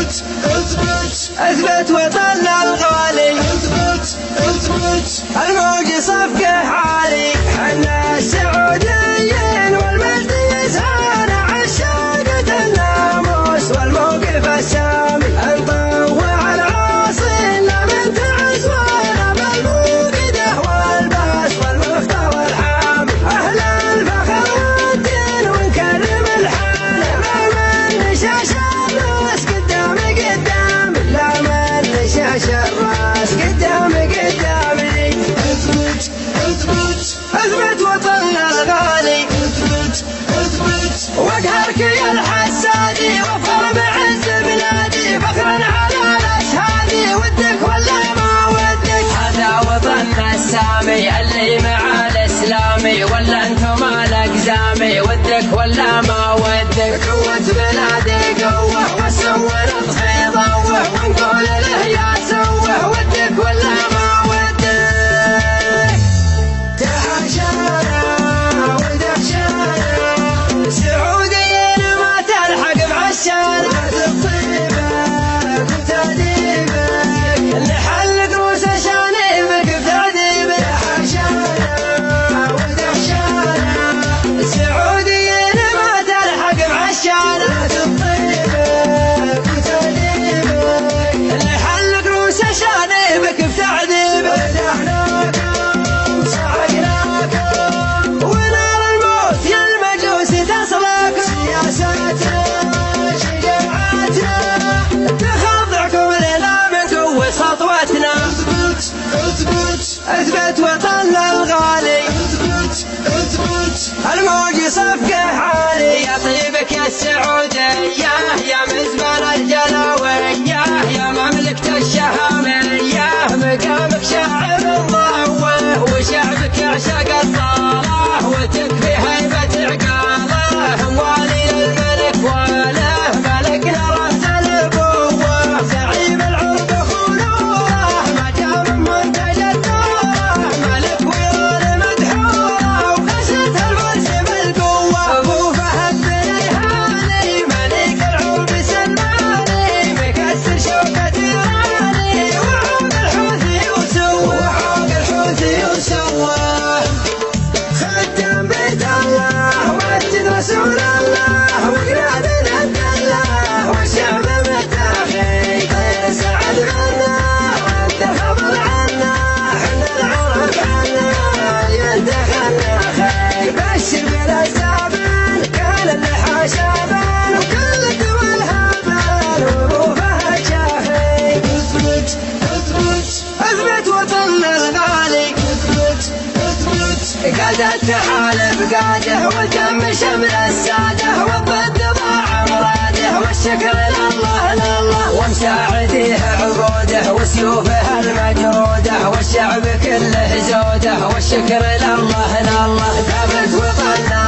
اثبت اثبت اثبت وطننا الغالي، اثبت اثبت الموج صفقه عالي. حنا السعوديين والمجد يسعانا عشاقة الناموس والموقف السامي. نطوع العاصي لا من تعز ولا بالموقده والباس والمختار الحامي. اهل الفخر والدين ونكرم الحالة، لا من نشاش الراس قدامي قدامي، لا من نشاش الراس قدامي قدامي. اثبت اثبت اثبت وطننا الغالي، اثبت اثبت واقهرك يا الحسادي وافخر بعز بلادي. فخرا على الاشهادي ودك ولا ما ودك، هذا وطننا السامي اللي مع الاسلامي. ولا انتم الاقزامي ودك ولا ما ودك. قوة بلادي قوة والسوى نطفي ضوه، ونقول له يا سوه ودك ولا ما ودك. تحاشانا ودهشانا سعوديين ما تلحق بعشانا. بطيبك وتأديبك نحلق روس شانيبك بتعذيبك. تحاشانا ودهشانا سعوديين ما تلحق بعشانا. بطيبك وتأديبك نحلق روس شانيبك بتعذيبك. فتحناكم صعقناكم ونار الموت يا المجوس تصلكم. سياستنا شجاعتنا تخضعكم لنا من قوة سطوتنا. اثبت اثبت اثبت وطننا الغالي، اثبت اثبت الموج صفقه عالي. يا طيبك يا السعودية يا مزبل الجلاوية يا مملكة الشهامية. مقامك شاعر ضوه وشعبك يعشق الصلاة، وتكفي هيبة عقاله موالي الملك وله. ملكنا رأس الابوة زعيم العرب خلوه، ما جاب منتج الدوره ملك ويران مدحوره. وخشت الفرس بالقوة ابو فهد بن ريحاني، ملك العرب سلماني مكسر شوكة ايراني. وعوق الحوثي وسوه، وعوق الحوثي وسوه. خدم بيت الله ومسجد رسول الله وقناد عبد الله، والشعب متاخي طير سعد منا وانت الخبر عنا. حنا العرب عنا ينتخلنا خير، بشر بالاسابان كان اللحى شابان وكل الدول هابان وابو فهد شاخي. اثبت اثبت اثبت وطننا الغالي، اثبت اثبت قاد التحالف قاده وتم شمل الساده، والضد ضاع مراده والشكر لله لله. ومساعديه عقوده وسيوفه المجروده، والشعب كله زوده والشكر لله لله. ثابت وطننا